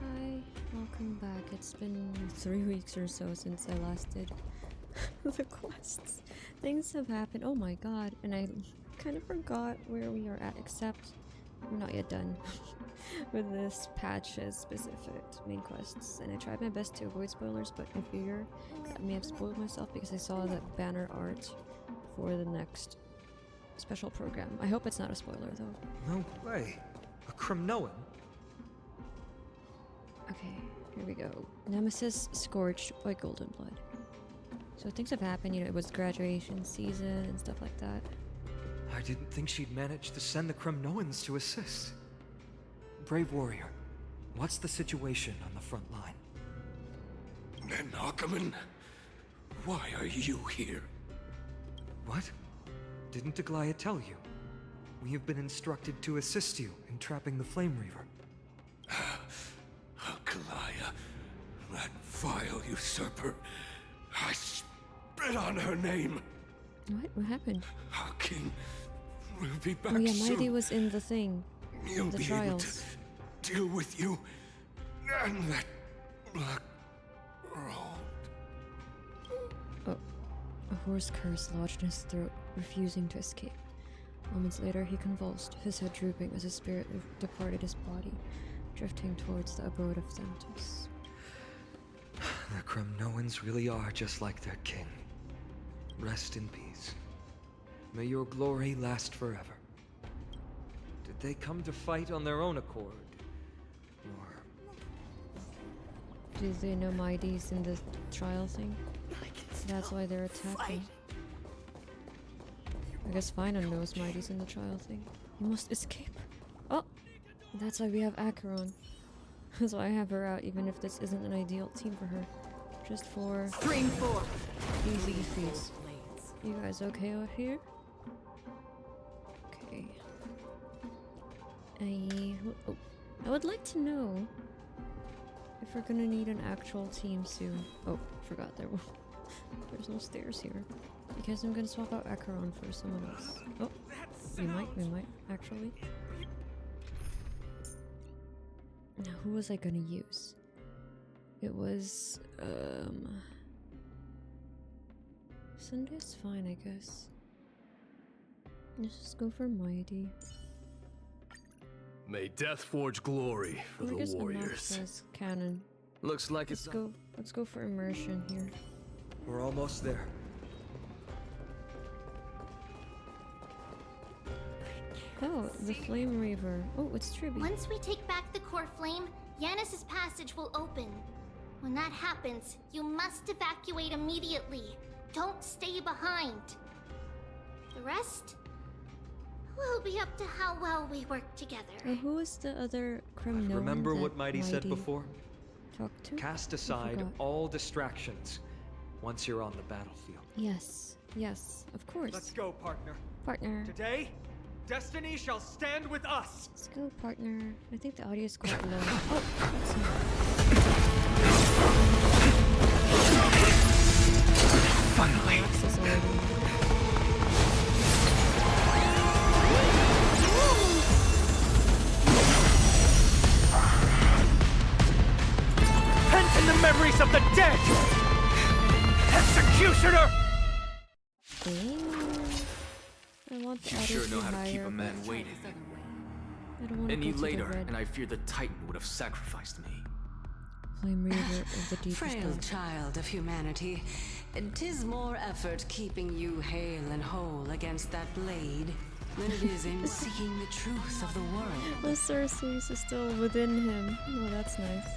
Hi, welcome back. It's been 3 weeks or so since I last did the quests. Things have happened. Oh my god, and I kind of forgot where we are at, except we're not yet done with this patch's specific main quests. And I tried my best to avoid spoilers, but I figure I may have spoiled myself because I saw the banner art for the next special program. I hope it's not a spoiler though. No way. A Cremnoan? Okay, here we go. Nemesis Scorched by Golden Blood. So things have happened, you know, it was graduation season and stuff like that. I didn't think she'd manage to send the Cremnoans to assist. Brave warrior, what's the situation on the front line? Men Okhema, why are you here? What? Didn't Aglaea tell you? We have been instructed to assist you in trapping the Flame Reaver. Aglaea, that vile usurper. I spit on her name. What? What happened? Our king will be back Oh yeah, soon. Mydei was in the thing. He'll The be trials. able to deal with you and that black road. Oh, a hoarse curse lodged in his throat, refusing to escape. Moments later, he convulsed, his head drooping as his spirit departed his body, drifting towards the abode of Thanatos. The Cremnoans really are just like their king. Rest in peace. May your glory last forever. Did they come to fight on their own accord? Or... Do they know Mydei's in the trial thing? That's why they're attacking. I guess Finan knows Mydei's in the trial thing. He must escape. Oh! That's why we have Acheron. That's why I have her out, even if this isn't an ideal team for her. Just for easy feats. You guys okay out here? Okay. I would like to know if we're gonna need an actual team soon. Oh, forgot there's no stairs here. Because I'm gonna swap out Acheron for someone else. Oh, we might, actually. Now, who was I gonna use? It was, Sunday's fine, I guess. Let's just go for Mydei. May death forge glory for I guess the Enoch warriors. says canon. Looks like it's Let's go for immersion here. We're almost there. Oh, the Flame Reaver. Oh, it's Tribby. Once we take back the core flame, Yanis' passage will open. When that happens, you must evacuate immediately. Don't stay behind. The rest will be up to how well we work together. Oh, who was the other Cremnoan? Remember that what Mydei said before? Talked to? Cast I aside forgot. all distractions once you're on the battlefield. Yes, of course. Let's go, partner. Partner. Today, destiny shall stand with us. Let's go, partner. I think the audio is quite low. Oh, that's not. finally. Access already. Pent in the memories of the dead! Executioner! I want the You audio sure to know be how to keep higher, a man but waiting. I don't want to Any go to the later, red. and I fear the Titan would have sacrificed me. Flame Reaver of the deepest Frail dark. child of humanity, 'tis more effort keeping you hale and whole against that blade than it is in seeking the truth of the world. The Sorceress is still within him. Oh, that's nice.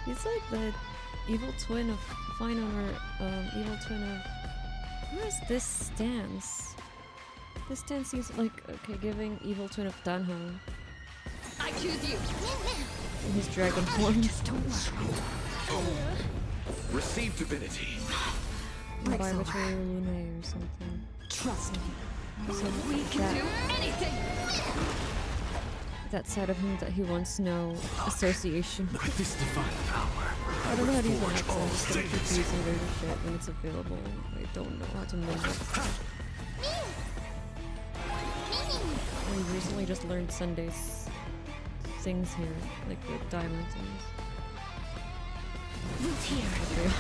He's like the evil twin of Finan, or evil twin of... Where is this stance? This stance seems like, okay, giving evil twin of Danhong I choose you. in his dragon form. Receive divinity. By arbitrary Lunae or something. Trust me. So We can do anything. that side of him that he wants no association. With this divine power, I don't know how to use an forge accent, all I'm just gonna keep things. using weird shit when it's available. I don't know how to move it. I recently just learned Sunday's things here, like the diamond things. Root here. Okay.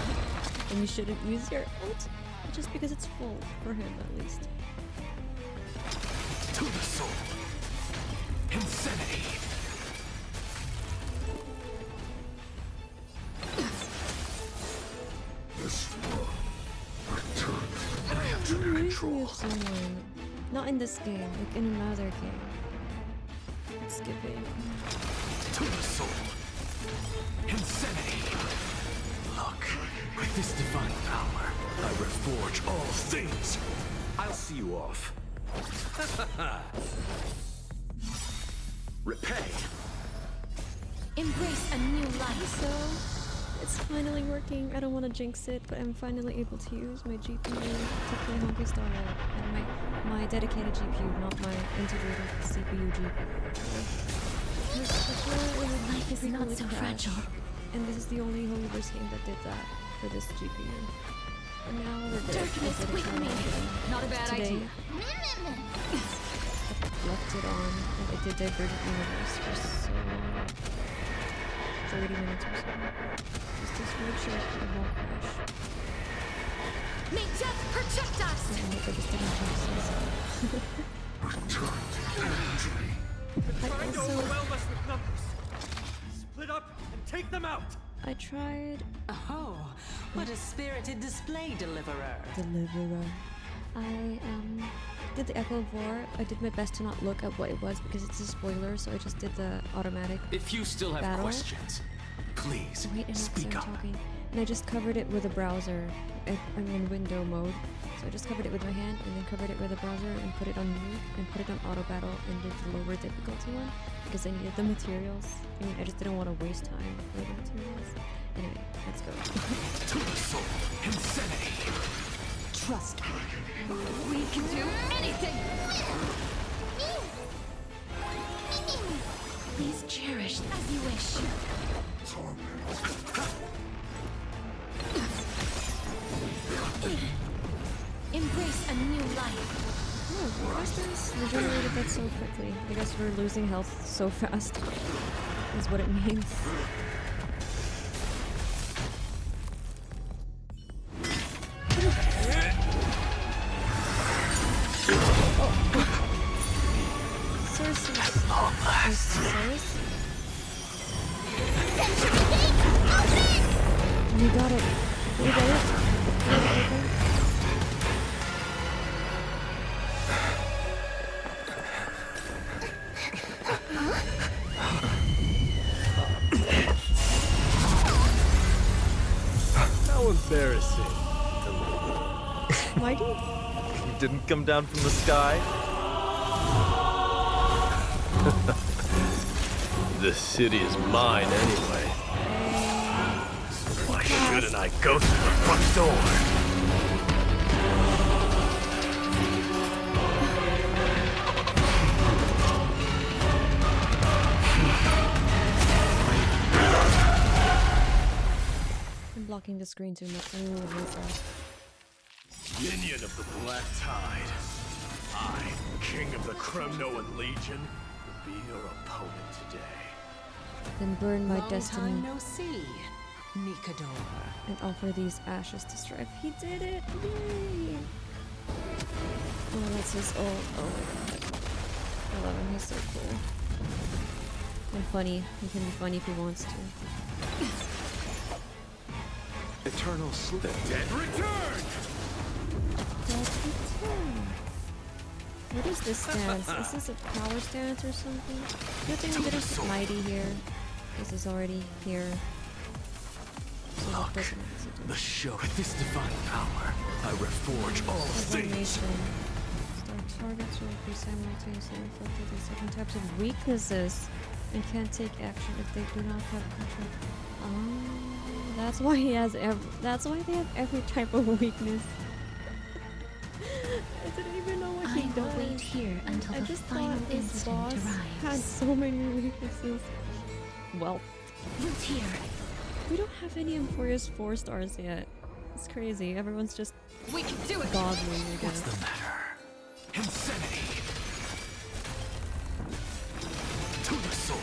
And you shouldn't use your ult just because it's full, for him at least. To the soul. Insanity. This I have I'm trigger using control. it somewhere. Not in this game, like in another game. Skipping. To the soul. Insanity. Look, with this divine power, I reforge all things. I'll see you off. Repay. Embrace a new life. So, it's finally working. I don't want to jinx it, but I'm finally able to use my GPU to play Honkai Star Rail. And my dedicated GPU, not my integrated CPU GPU. Life is not so fragile. And this is the only Holyverse game that did that for this GPU. And now we're good. Darkness with me. Not a bad Today, idea. I left it on, and it did Divergent Universe for so 30 minutes or so. Just to make sure it won't crash. May death protect us! I hope I just didn't jinx Trying to also, overwhelm us with numbers. Split up and take them out. I tried Oh, what a spirited display, deliverer. Deliverer. I did the Echo Vor. I did my best to not look at what it was because it's a spoiler, so I just did the automatic If you still have battle. questions, please Wait, and speak I'm up. talking. And I just covered it with a browser. I'm in window mode. So I just covered it with my hand and then covered it with a browser and put it on mute and put it on auto battle and did the lower difficulty one because I needed the materials. I mean, I just didn't want to waste time for the materials. Anyway, let's go. To the soul. Insanity. Trust me. We can do anything! Please cherish as you wish. Embrace a new life. Oh, why is this regenerated that so quickly? I guess we're losing health so fast. Is what it means. You got it. You got it. How embarrassing. Mydei? You didn't come down from the sky? This city is mine anyway. Why shouldn't I go through the front door? I'm blocking the screen too much. Ooh, really fast. Minion of the Black Tide. I, King of the Kremnoan Legion, will be your opponent today. Then burn my Long destiny time no see, Mikador. and offer these ashes to strive. He did it! Yay! Oh, that's his ult. Oh my god. I love him. He's so cool. And funny. He can be funny if he wants to. Eternal Sleep. The dead return! That's return. What is this stance? Is this a power stance or something? Good thing we didn't put Mydei here. This is already here. So that Look, doesn't have to do. the show. With this divine power, I reforge all things. Start targets will be simultaneously inflicted with certain types of weaknesses and can't take action if they do not have control. Oh, that's why he has that's why they have every type of weakness. I didn't even know what he I will does. wait here until I the just final thought this instant boss had arrives. so many weaknesses. Well, Root here. we don't have any Amphoreus 4 stars yet. It's crazy. Everyone's just We can do it! godly, I What's guess. the matter? Insanity. To the soul.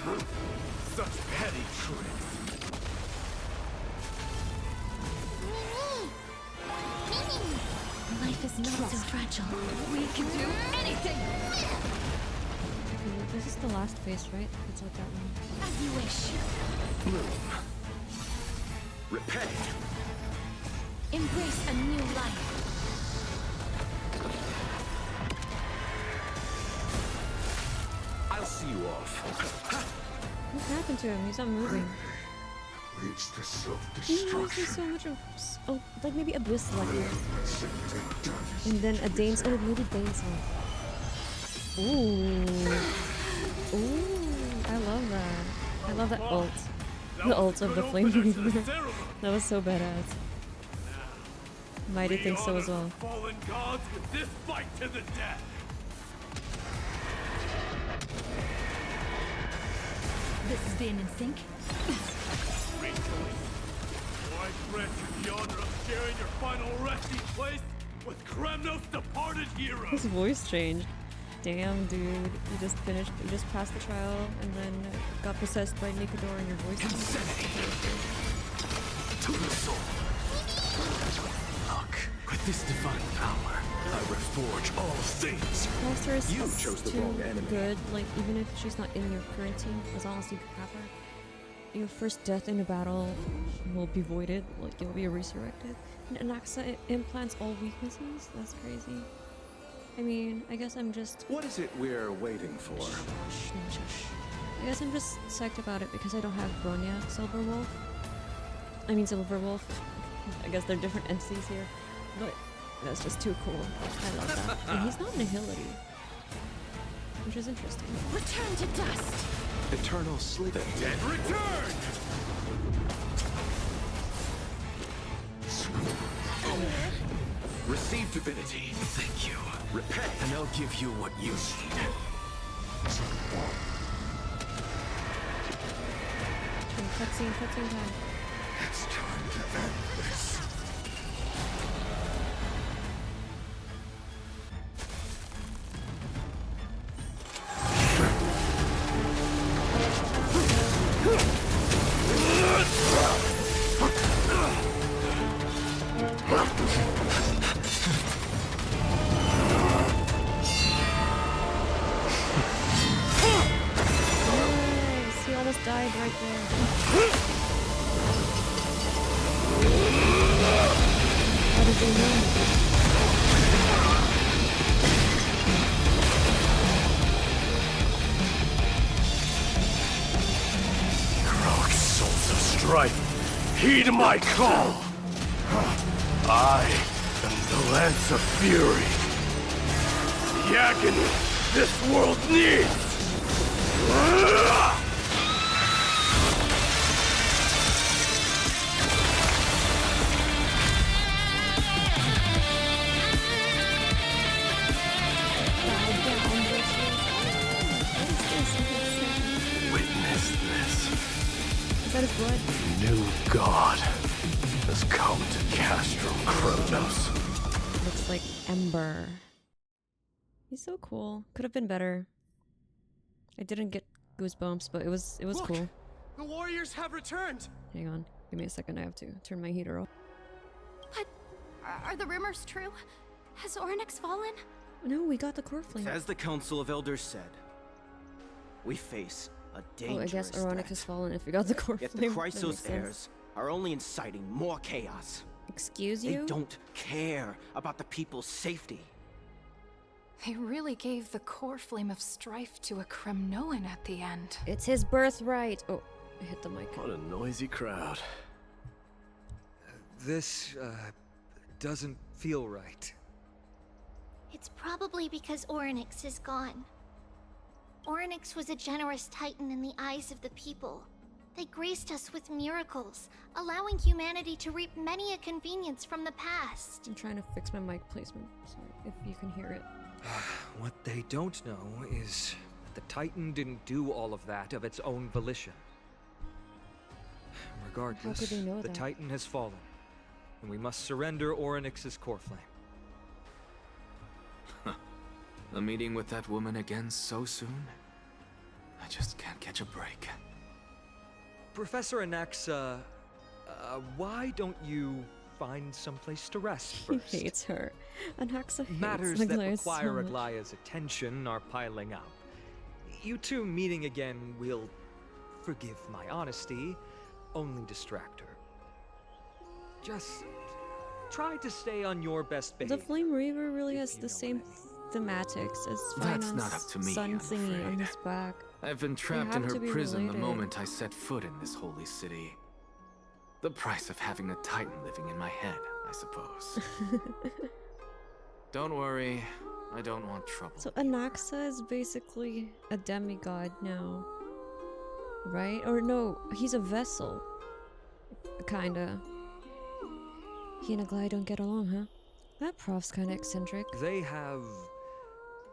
Such petty tricks. Life is not so fragile. We can do anything! Okay, this is the last phase, right? It's like that one. As you wish. Bloom. Repay. Embrace a new life. I'll see you off. What happened to him? He's not moving. Leads to He reminds me self-destruction. so much of, oh, like maybe Abyss Level. And then a Dane's, oh, maybe Dane's one. Ooh. Ooh, I love that. I love that ult. The ult of the Flame Reaver. That was so badass. Mydei thinks so as well. Fallen gods with this fight to the death. This is being in sync. I grant you the honor of sharing your final resting place with Kremnos' departed hero. His voice changed. Damn, dude. You just finished, you just passed the trial and then got possessed by Nikador and your voice changed. To the soul. Look, with this divine power, I reforge all things. Master is You chose the too wrong enemy. good, like even if she's not in your current team, as long as you have her, your first death in a battle will be voided, like you'll be resurrected. And Anaxa implants all weaknesses? That's crazy. I mean, I guess I'm just... What is it we're waiting for? I guess I'm just psyched about it because I don't have Bronya Silverwolf. I mean Silverwolf. I guess they're different entities here, but that's just too cool. I love that. And he's not Nihility, which is interesting. Return to dust. Eternal sleep. The dead return! Receive divinity. Thank you. Repay, and I'll give you what you need. Cutscene time. It's time to end this. Nice, he almost died right there. How did they know? Heroic souls of strife, heed my call! I am the Lance of Fury. The agony this world needs! Witness this. Is that his blood? New god has come to Castrum Kronos. Looks like Ember. He's so cool. Could have been better. I didn't get goosebumps, but it was Look, cool. the warriors have returned. Hang on. Give me a second. I have to turn my heater off. What? Are the rumors true? Has Ornyx fallen? No, we got the core flame. As the Council of Elders said, we face a Oh, dangerous I guess Oronyx threat. has fallen if we got the core Yet the flame. That makes Chrysos sense. heirs are only inciting more chaos. Excuse They you? don't care about the people's safety. They really gave the core flame of strife to a Kremnoan at the end. It's his birthright. Oh, I hit the mic. What a noisy crowd. This, doesn't feel right. It's probably because Ornyx is gone. Ornyx was a generous titan in the eyes of the people. They graced us with miracles, allowing humanity to reap many a convenience from the past. I'm trying to fix my mic placement, so if you can hear it. What they don't know is that the Titan didn't do all of that of its own volition. Regardless, How could they know the that? Titan has fallen, and we must surrender Oronyx's core flame. A meeting with that woman again so soon? I just can't catch a break. Professor Anaxa, why don't you find someplace to rest first? He hates her. Anaxa hates Matters that Aglaea require so much. Aglaea's attention are piling up. You two meeting again will, forgive my honesty, only distract her. Just try to stay on your best The behavior. Flame Reaver really if has you the know same what I thematics as That's Finon's not up to me, sun I'm thingy on afraid. his back. I've been trapped in have her to be prison the related. moment I set foot in this holy city. The price of having a titan living in my head, I suppose. Don't worry, I don't want trouble. So Anaxa is basically a demigod now. Right? Or no, he's a vessel. Kinda. He and Aglaea don't get along, huh? That prof's kinda eccentric. They have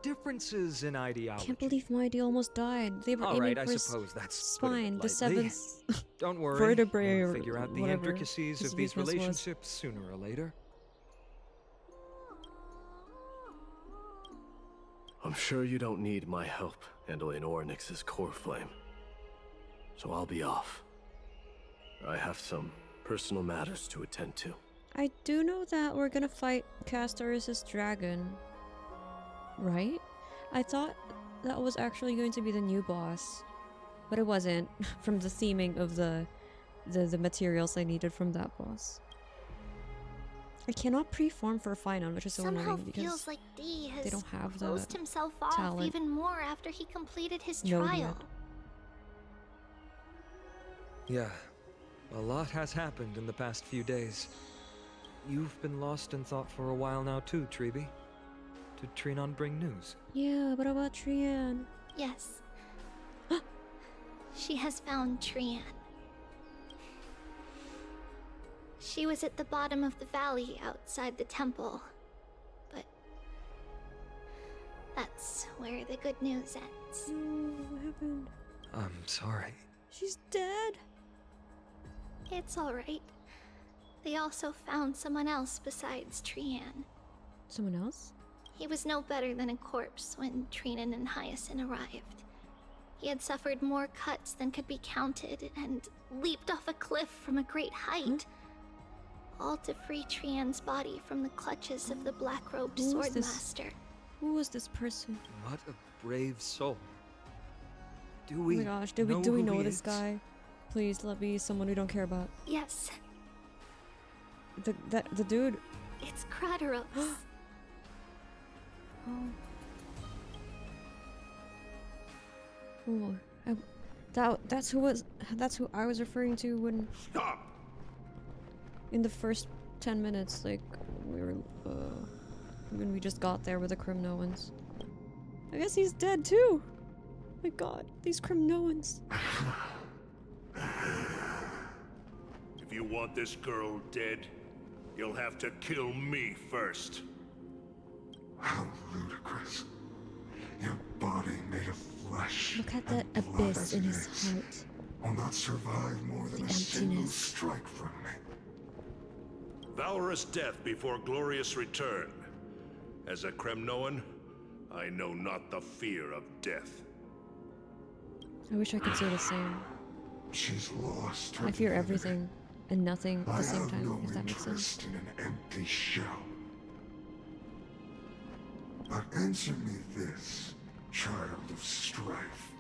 differences in ideology. Can't believe Mydei almost died. They were All aiming right, for I his suppose that's spine, putting the it lightly. seventh Don't worry, vertebrae we'll or figure out the whatever intricacies his of these weakness was. relationships sooner or later. I'm sure you don't need my help handling Ornyx's core flame. So I'll be off. I have some personal matters to attend to. I do know that we're gonna fight Castor's dragon. Right? I thought that was actually going to be the new boss. But it wasn't, from the theming of the materials I needed from that boss. I cannot preform for Finon, which is so Somehow annoying because feels like D has don't have the closed himself off talent even more after he completed his node trial. yet. Yeah, a lot has happened in the past few days. You've been lost in thought for a while now too, Treeby. Did Trinon bring news? Yeah, but about Trian? Yes. She has found Trian. She was at the bottom of the valley outside the temple. But that's where the good news ends. No, what happened? I'm sorry. She's dead. It's alright. They also found someone else besides Trian. Someone else? He was no better than a corpse when Trinan and Hyacinth arrived. He had suffered more cuts than could be counted and leaped off a cliff from a great height. All to free Trian's body from the clutches of the black-robed Who was this? swordmaster. Who was this person? What a brave soul. Do Oh we my gosh, do we who know he this is? guy? Please let me someone we don't care about. Yes, The dude. it's Krateros. Oh, that's who I was referring to when Stop! in the first 10 minutes, like we were when we just got there with the Crimnoans. I guess he's dead too. My God, these Crimnoans. If you want this girl dead, you'll have to kill me first. How ludicrous. Your body made of flesh. Look at that and blood abyss as in it his is heart. Will not survive more than The a single emptiness. strike from me. Valorous death before glorious return. As a Kremnoan, I know not the fear of death. I wish I could say the same. She's lost her I fear divinity. everything and nothing at I the same have time, no if that makes sense. interest in an empty shell. But answer me this, child of strife.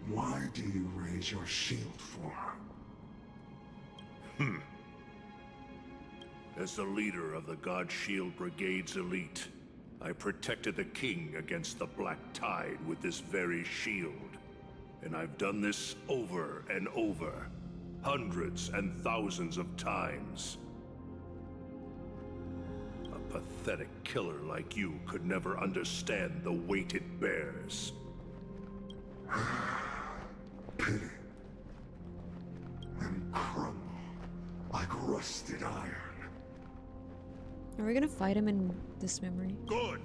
Why do you raise your shield for her? As the leader of the God Shield Brigade's elite, I protected the king against the Black Tide with this very shield. And I've done this over and over, hundreds and thousands of times. A pathetic killer like you could never understand the weight it bears. Pity. And crumble like rusted iron. Are we gonna fight him in this memory? Good!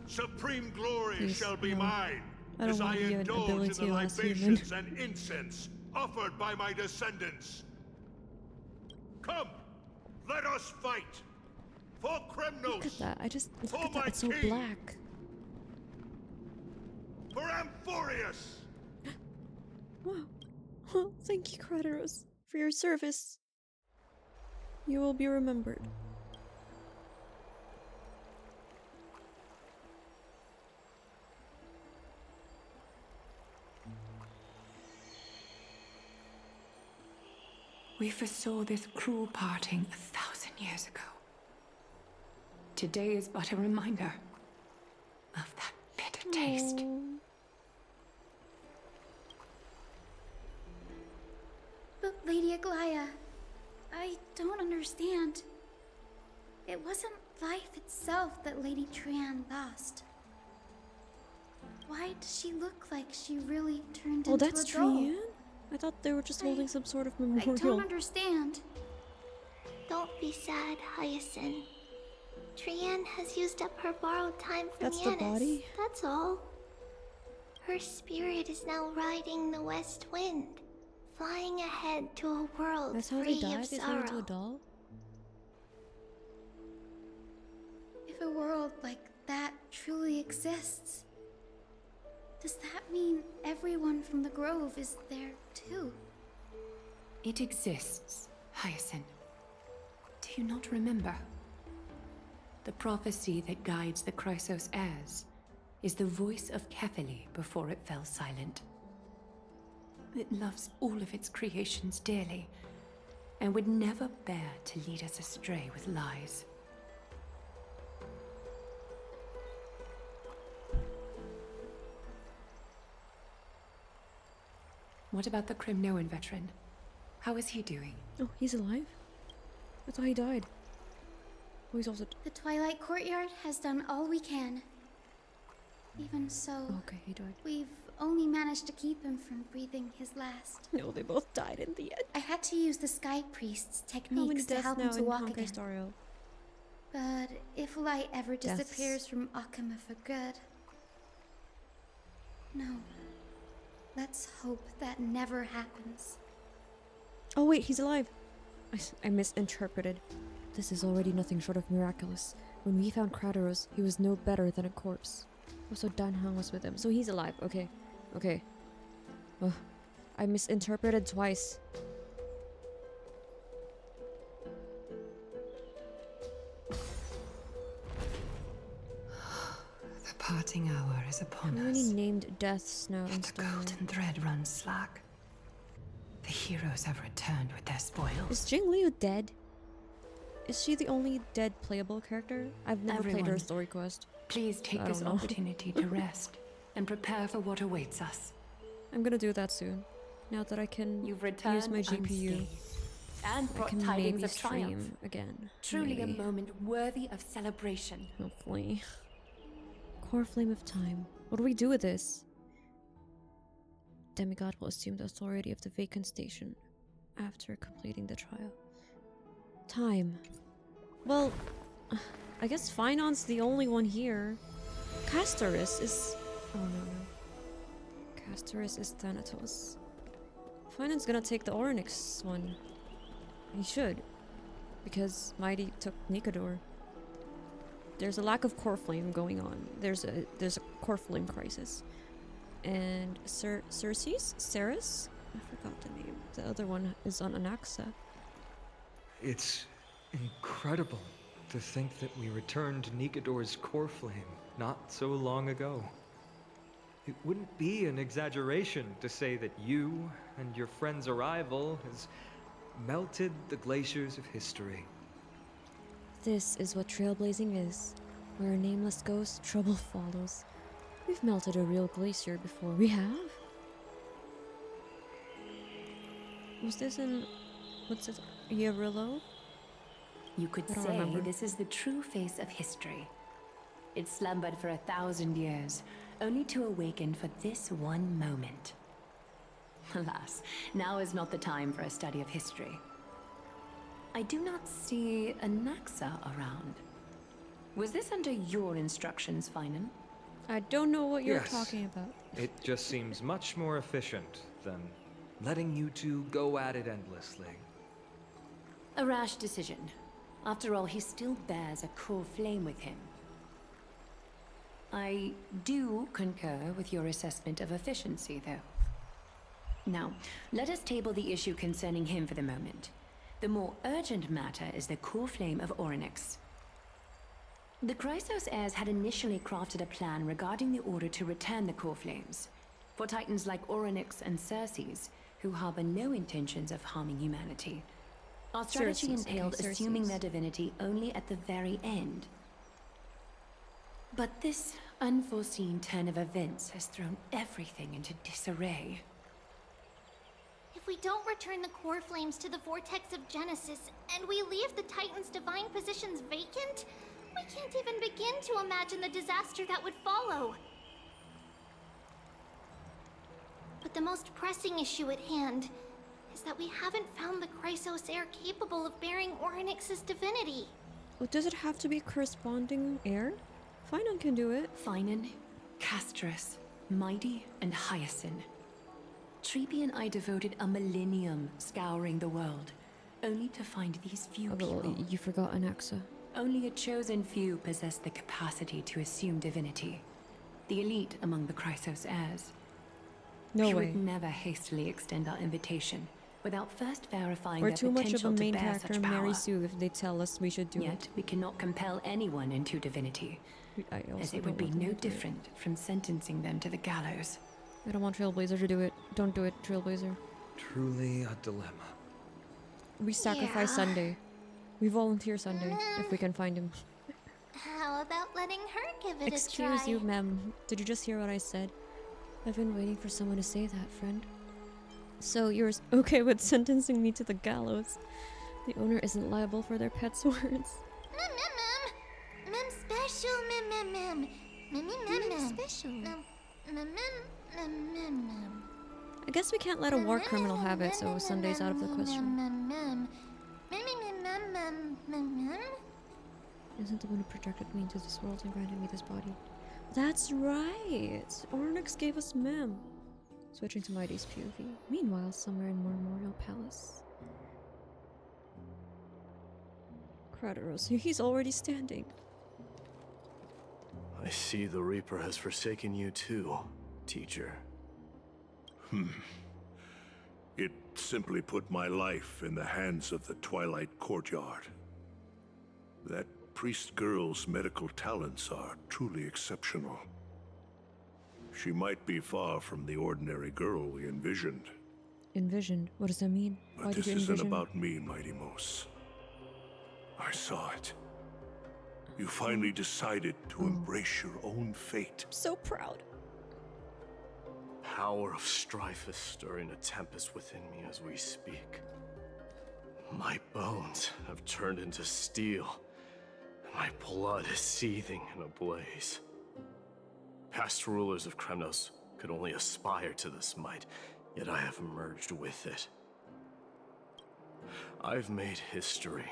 Supreme glory Please, shall be no. mine, I don't as I want to be an indulge in ability the less human. libations and incense offered by my descendants. Come, let us fight! For Kremnos! Look at that. I just look For at that. my It's so king. black. for Amphoreus! Wow. Well, thank you, Kratos, for your service. You will be remembered. We foresaw this cruel parting 1,000 years ago. Today is but a reminder of that bitter taste. But Lady Aglaea, I don't understand. It wasn't life itself that Lady Trian lost. Why does she look like she really turned into that's a doll? Trian? I thought they were just holding some sort of memorial. I don't understand. Don't be sad, Hyacinth. Trian has used up her borrowed time from That's Yanis. the body? That's all. Her spirit is now riding the west wind, flying ahead to a world That's how free they died? of They turned into a sorrow. doll? If a world like that truly exists, does that mean everyone from the Grove is there too? It exists, Hyacinth. Do you not remember? The prophecy that guides the Chrysos heirs is the voice of Kefili before it fell silent. It loves all of its creations dearly, and would never bear to lead us astray with lies. What about the Crimnoan veteran? How is he doing? Oh, he's alive? I thought he died. Oh, he's also... The Twilight Courtyard has done all we can. Even so, Okay, he died. we've only managed to keep him from breathing his last. No, they both died in the end. I had to use the Sky Priest's How many techniques to deaths help now him to in walk Honkai again. Star Rail? But if light ever Deaths. disappears from Okhema for good... No. Let's hope that never happens. Oh wait, he's alive! I misinterpreted. This is already nothing short of miraculous. When we found Kratos, he was no better than a corpse. Also, Danhang was with him, so he's alive. Okay. Okay. Ugh. I misinterpreted twice. The parting hour is upon How us. many named deaths now in Yet the Star Rail? golden thread runs slack. The heroes have returned with their spoils. Is Jing Liu dead? Is she the only dead playable character? I've never played her Everyone, story quest. Please take I this don't know. opportunity to rest and prepare for what awaits us. I'm gonna do that soon. Now that I can You've returned use my GPU, unscathed and I brought can tidings maybe of triumph. stream again. Truly Maybe. a moment worthy of celebration. Hopefully. Core Flame of Time. What do we do with this? Demigod will assume the authority of the vacant station after completing the trial. Time. Well, I guess Finon's the only one here. Castorus is... Oh no. Castorus is Thanatos. Finon's gonna take the Orynyx one. He should. Because Mydei took Nikador. There's a lack of core flame going on. There's a core flame crisis. And Ceres? I forgot the name. The other one is on Anaxa. It's incredible to think that we returned Nikador's core flame not so long ago. It wouldn't be an exaggeration to say that you and your friend's arrival has melted the glaciers of history. This is what trailblazing is. Where a nameless goes, trouble follows. We've melted a real glacier before. We have? Was this in... what's this? Yarillo? You could I don't say remember. this is the true face of history. It slumbered for 1,000 years, only to awaken for this one moment. Alas, now is not the time for a study of history. I do not see Anaxa around. Was this under your instructions, Finan? I don't know what you're Yes. talking about. It just seems much more efficient than letting you two go at it endlessly. A rash decision. After all, he still bears a core flame with him. I do concur with your assessment of efficiency, though. Now, let us table the issue concerning him for the moment. The more urgent matter is the core flame of Orynyx. The Chrysos heirs had initially crafted a plan regarding the order to return the core flames. For titans like Orynyx and Circes, who harbor no intentions of harming humanity, our strategy entailed assuming their divinity only at the very end. But this unforeseen turn of events has thrown everything into disarray. If we don't return the core flames to the vortex of Genesis, and we leave the Titan's divine positions vacant, we can't even begin to imagine the disaster that would follow. But the most pressing issue at hand is that we haven't found the Chrysos heir capable of bearing Orynyx's divinity. Oh, does it have to be corresponding heir? Finan can do it. Finan, Castrus, Mydei, and Hyacinth. Treepy and I devoted a millennium scouring the world, only to find these few people. You forgot Anaxa. Only a chosen few possess the capacity to assume divinity. The elite among the Chrysos heirs. No we way. would never hastily extend our invitation without first verifying We're their too much of potential a main to bear character such in power. Mary Sue if they tell us we should do Yet, it. we cannot compel anyone into divinity, as it would be no different from sentencing them to the gallows. I don't want Trailblazer to do it. Don't do it, Trailblazer. Truly a dilemma. We sacrifice Sunday. We volunteer Sunday, if we can find him. How about letting her give it a try? Excuse you, ma'am. Did you just hear what I said? I've been waiting for someone to say that, friend. So you're okay with sentencing me to the gallows? The owner isn't liable for their pet's words. Mem special, mem special. I guess we can't let a war criminal have it, so Sunday's out of the question. Isn't the one who projected me into this world and granted me this body? That's right! Orynyx gave us Mem. Switching to Mydei's POV. Meanwhile, somewhere in Memorial Palace. Kratos, he's already standing. I see the Reaper has forsaken you too, teacher. It simply put my life in the hands of the Twilight Courtyard. That priest girl's medical talents are truly exceptional. She might be far from the ordinary girl we envisioned. Envisioned? What does that mean? But Why this did you isn't envision? about me, Mighty Mos. I saw it. You finally decided to embrace your own fate. I'm so proud. Power of strife is stirring a tempest within me as we speak. My bones have turned into steel, and my blood is seething in a blaze. Past rulers of Kremnos could only aspire to this might, yet I have merged with it. I've made history,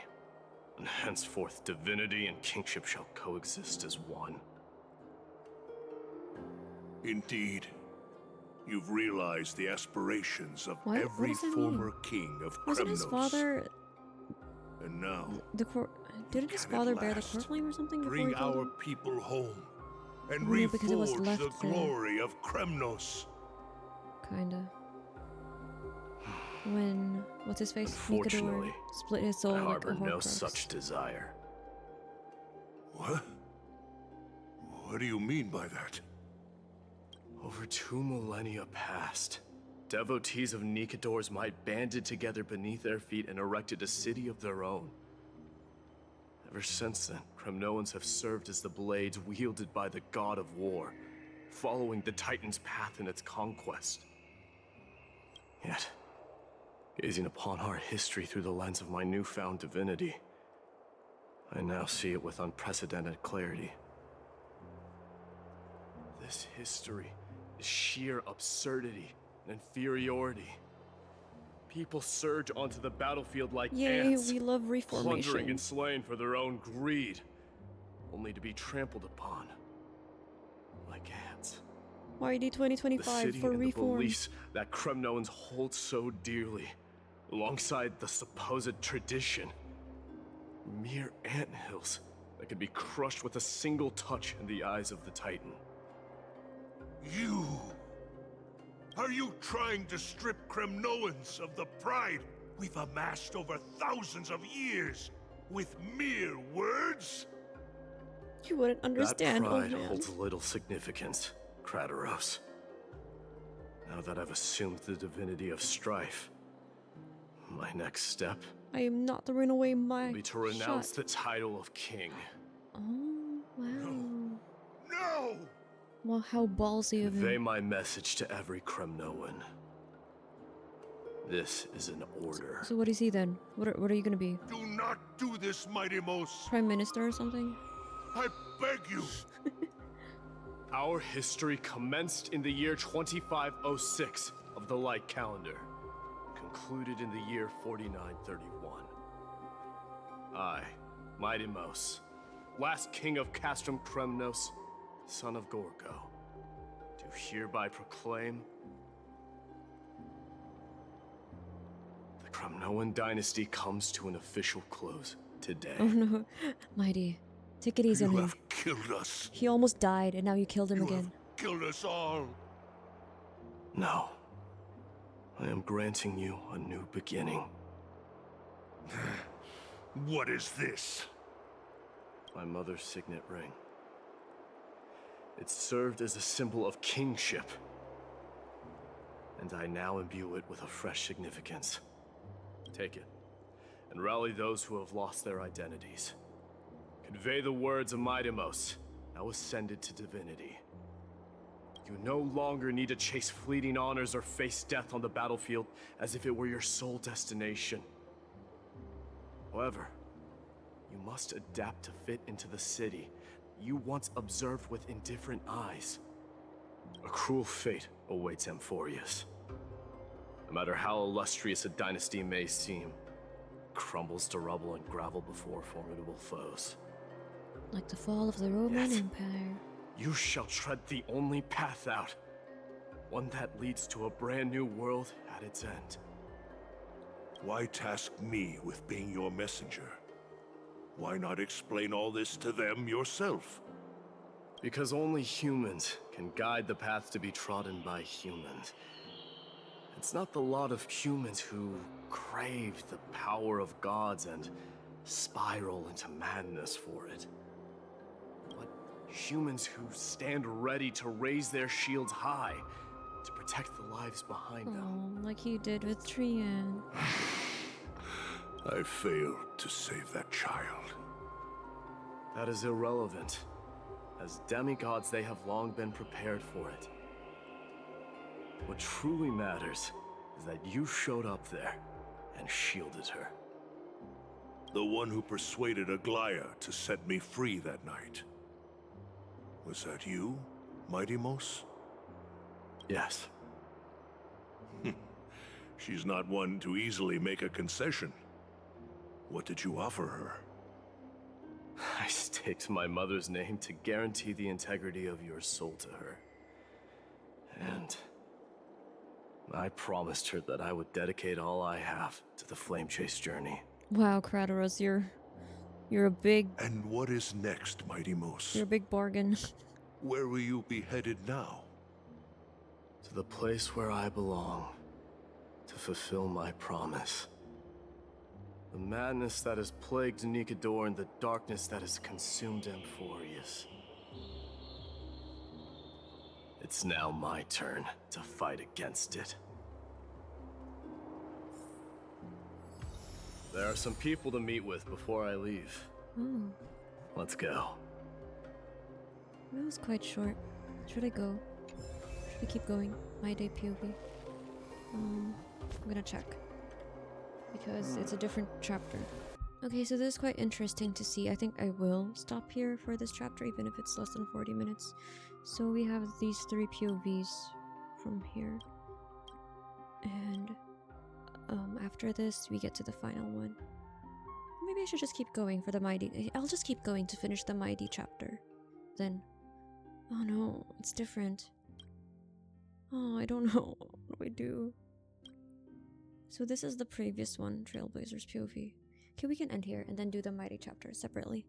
and henceforth divinity and kingship shall coexist as one. Indeed. You've realized the aspirations of What? every What does that former mean? king of Kremnos. Wasn't his father And now, didn't his can father at bear the last core flame or something before bring he killed our him? people home and Oh, yeah, because it was reforge left the there. glory of Kremnos. Kinda. When what's his face? Unfortunately, Nikador split his soul I like a harbor no Horcrux. such desire. What? What do you mean by that? Over 2 millennia past, devotees of Nikador's might banded together beneath their feet and erected a city of their own. Ever since then, Kremnoans have served as the blades wielded by the god of war, following the Titan's path in its conquest. Yet, gazing upon our history through the lens of my newfound divinity, I now see it with unprecedented clarity. This history is sheer absurdity and inferiority. People surge onto the battlefield like Yay, ants, we love plundering reformation. and slaying for their own greed, only to be trampled upon like ants. YD The 2025 city for and the reform. beliefs that Kremnoans hold so dearly, alongside the supposed tradition, mere anthills that could be crushed with a single touch in the eyes of the Titan. You! Are you trying to strip Kremnoans of the pride we've amassed over thousands of years with mere words? You wouldn't understand, that oh pride man. holds little significance, Krateros. Now that I've assumed the divinity of strife, my next step I am not throwing away my will be to renounce shot. the title of king. Oh, wow. No! Well, how ballsy of Convey him. my message to every Kremnoan. This is an order. So what is he then? What are you gonna be? Do not do this, Mydei. Prime Minister or something? I beg you! Our history commenced in the year 2506 of the Light Calendar, concluded in the year 4931. I, Mydei, last king of Castrum Kremnos, son of Gorgo, do hereby proclaim the Kremnoan dynasty comes to an official close today. Oh no. Mydei. Take it easy on You him. have killed us. He almost died and now you killed him You again. have killed us all. No. I am granting you a new beginning. What is this? My mother's signet ring. It served as a symbol of kingship, and I now imbue it with a fresh significance. Take it, and rally those who have lost their identities. Convey the words of Mydei, now ascended to divinity. You no longer need to chase fleeting honors or face death on the battlefield as if it were your sole destination. However, you must adapt to fit into the city you once observed with indifferent eyes. A cruel fate awaits Amphoreus. No matter how illustrious a dynasty may seem, it crumbles to rubble and gravel before formidable foes. Like the fall of the Roman Yes. Empire. You shall tread the only path out, one that leads to a brand new world at its end. Why task me with being your messenger? Why not explain all this to them yourself? Because only humans can guide the path to be trodden by humans. It's not the lot of humans who crave the power of gods and spiral into madness for it. But humans who stand ready to raise their shields high to protect the lives behind them. Oh, like you did with Trian. I failed to save that child. That is irrelevant. As demigods, they have long been prepared for it. What truly matters is that you showed up there and shielded her. The one who persuaded Aglaea to set me free that night. Was that you, Mydei? Yes. She's not one to easily make a concession. What did you offer her? I staked my mother's name to guarantee the integrity of your soul to her. And I promised her that I would dedicate all I have to the Flame Chase journey. Wow, Krateros, you're a big And what is next, Mydei? you're a big bargain. Where will you be headed now? To the place where I belong, to fulfill my promise. The madness that has plagued Nikador and the darkness that has consumed Amphoreus. It's now my turn to fight against it. There are some people to meet with before I leave. Oh, Let's go. that was quite short. Should I go? Should we keep going? Mydei POV. I'm gonna check. Because it's a different chapter. Okay, so this is quite interesting to see. I think I will stop here for this chapter, even if it's less than 40 minutes. So we have these 3 POVs from here. And after this, we get to the final one. Maybe I should just keep going for the Mydei. I'll just keep going to finish the Mydei chapter. Then. Oh no, it's different. Oh, I don't know. What do I do? So this is the previous one, Trailblazers POV. Okay, we can end here and then do the Mydei chapter separately.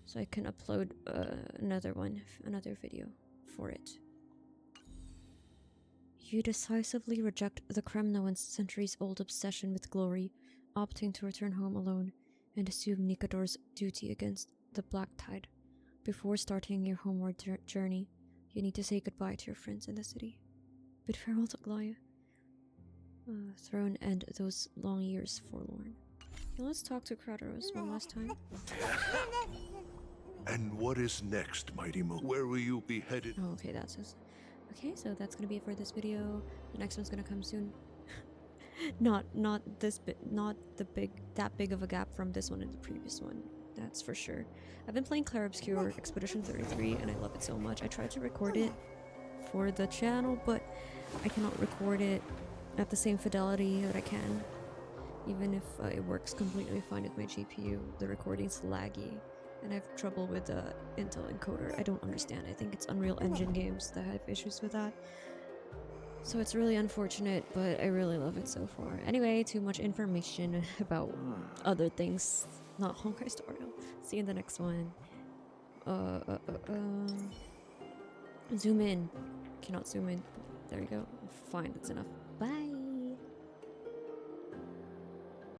so I can upload another video for it. You decisively reject the Kremnoan's centuries-old obsession with glory, opting to return home alone and assume Nikador's duty against the Black Tide. Before starting your homeward journey, you need to say goodbye to your friends in the city. Bid farewell to Aglaea, throne, and those long years forlorn. Now let's talk to Kratos one last time. And what is next, Mighty Moon? Where will you be headed? Oh, okay, that's it. Okay, so that's gonna be it for this video. The next one's gonna come soon. not that big of a gap from this one and the previous one. That's for sure. I've been playing Clair Obscur Expedition 33 and I love it so much. I tried to record it for the channel, but I cannot record it at the same fidelity that I can. Even if it works completely fine with my GPU, the recording's laggy. And I have trouble with the Intel encoder. I don't understand. I think it's Unreal Engine games that have issues with that. So it's really unfortunate, but I really love it so far. Anyway, too much information about other things. Not Honkai Star Rail. See you in the next one. Zoom in. Cannot zoom in. There you go. Fine, that's enough. Bye!